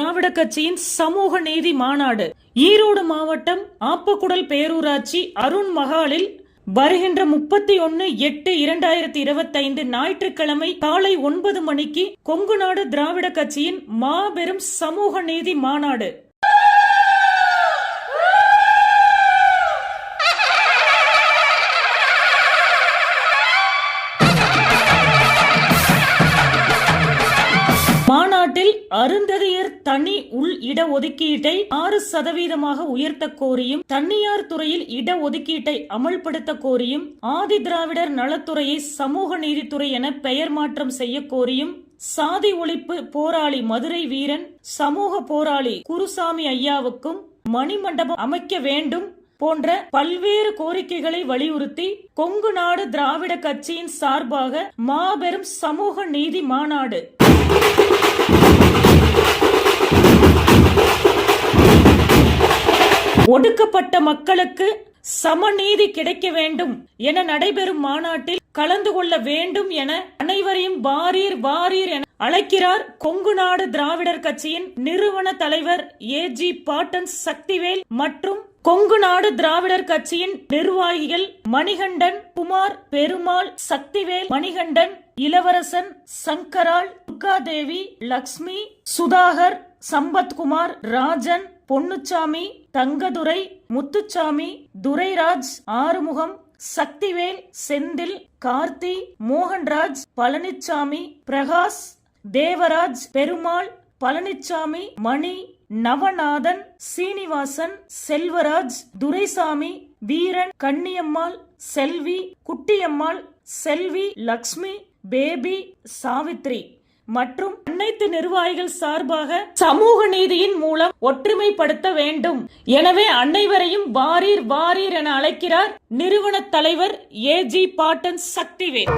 திராவிட கட்சியின் சமூக நீதி மாநாடு ஈரோடு மாவட்டம் ஆப்பக்குடல் பேரூராட்சி அருண் மகாலில் வருகின்ற 31/8/2025 ஞாயிற்றுக்கிழமை காலை 9 மணிக்கு கொங்கு நாடு திராவிட கட்சியின் மாபெரும் சமூக நீதி மாநாடு. மாநாட்டில் அருந்ததியர் தனி உள் இட ஒதுக்கீட்டை 6% உயர்த்த கோரியும், தனியார் துறையில் இட ஒதுக்கீட்டை அமல்படுத்த கோரியும், ஆதி திராவிடர் நலத்துறையை சமூக நீதித்துறை என பெயர் மாற்றம் செய்ய கோரியும், சாதி ஒழிப்பு போராளி மதுரை வீரன் சமூக போராளி குருசாமி ஐயாவுக்கும் மணிமண்டபம் அமைக்க வேண்டும் போன்ற பல்வேறு கோரிக்கைகளை வலியுறுத்தி கொங்கு நாடு திராவிட கட்சியின் சார்பாக மாபெரும் சமூக நீதி மாநாடு. ஒடுக்கப்பட்ட மக்களுக்கு சமநீதி கிடைக்க வேண்டும் என நடைபெறும் மாநாட்டில் கலந்து கொள்ள வேண்டும் என அனைவரையும் வாரீர் வாரீர் என அழைக்கிறார் கொங்கு நாடு திராவிடர் கட்சியின் நிறுவன தலைவர் ஏஜி பாட்டன் சக்திவேல் மற்றும் கொங்கு நாடு திராவிடர் கட்சியின் நிர்வாகிகள் மணிகண்டன், குமார், பெருமாள், சக்திவேல், மணிகண்டன், இளவரசன், சங்கரால், துர்காதேவி, லக்ஷ்மி, சுதாகர், சம்பத்குமார், ராஜன், பொன்னுச்சாமி, தங்கதுரை, முத்துச்சாமி, துரைராஜ், ஆறுமுகம், சக்திவேல், செந்தில், கார்த்தி, மோகன்ராஜ், பழனிச்சாமி, பிரகாஷ், தேவராஜ், பெருமாள், பழனிச்சாமி, மணி, நவநாதன், சீனிவாசன், செல்வராஜ், துரைசாமி, வீரன், கன்னியம்மாள், செல்வி, குட்டியம்மாள், செல்வி, லக்ஷ்மி, பேபி, சாவித்ரி மற்றும் அனைத்து நிர்வாகிகள் சார்பாக சமூக நீதியின் மூலம் ஒற்றுமைப்படுத்த வேண்டும். எனவே அனைவரையும் வாரீர் வாரீர் என அழைக்கிறார் நிறுவன தலைவர் ஏஜி பாட்டன் சக்திவேல்.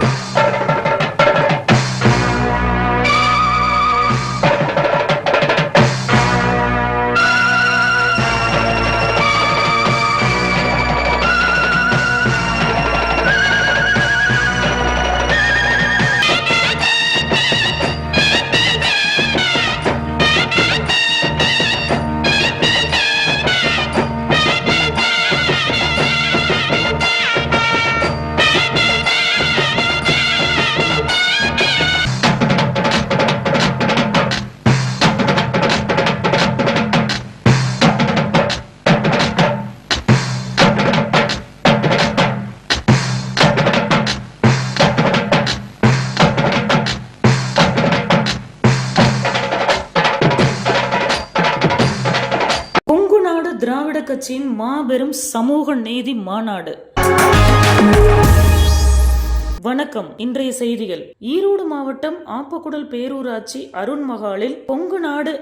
திராவிட கட்சியின் மாபெரும் சமூக நீதி மாநாடு. வணக்கம். இன்றைய செய்திகள். ஈரோடு மாவட்டம் ஆப்பக்குடல் பேரூராட்சி அருண் மகாலில் கொங்கு நாடு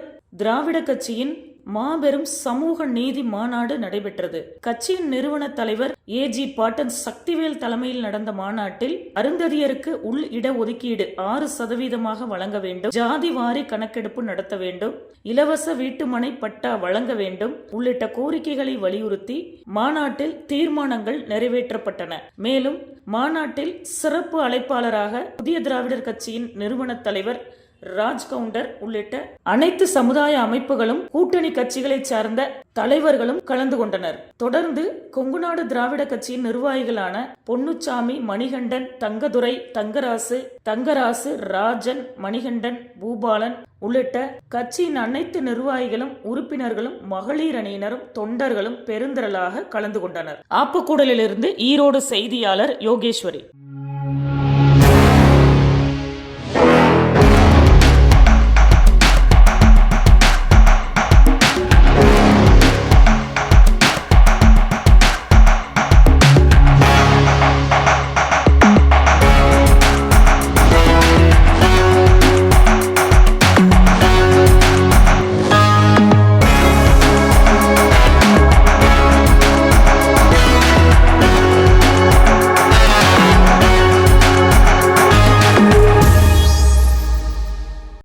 திராவிட கட்சியின் மாபெரும் சமூக நீதி மாநாடு நடைபெற்றது. கட்சியின் நிறுவன தலைவர் ஏஜி பாட்டன் சக்திவேல் தலைமையில் நடந்த மாநாட்டில் அருந்ததியருக்கு உள் இட ஒதுக்கீடு 6% வழங்க வேண்டும், ஜாதி வாரி கணக்கெடுப்பு நடத்த வேண்டும், இலவச வீட்டுமனை பட்டா வழங்க வேண்டும் உள்ளிட்ட கோரிக்கைகளை வலியுறுத்தி மாநாட்டில் தீர்மானங்கள் நிறைவேற்றப்பட்டன. மேலும் மாநாட்டில் சிறப்பு அழைப்பாளராக புதிய திராவிடர் கட்சியின் நிறுவன தலைவர் ராஜ்கவுண்டர் உள்ளிட்ட அனைத்து சமுதாய அமைப்புகளும் கூட்டணி கட்சிகளை சார்ந்த தலைவர்களும் கலந்து கொண்டனர். தொடர்ந்து கொங்கு நாடு திராவிட கட்சியின் நிர்வாகிகளான பொன்னுச்சாமி, மணிகண்டன், தங்கதுரை, தங்கராசு, ராஜன், மணிகண்டன், பூபாலன் உள்ளிட்ட கட்சியின் அனைத்து நிர்வாகிகளும் உறுப்பினர்களும் மகளிர் அணியினரும் தொண்டர்களும் பெருந்திரளாக கலந்து கொண்டனர். ஆப்பக்கூடலிலிருந்து ஈரோடு செய்தியாளர் யோகேஸ்வரி.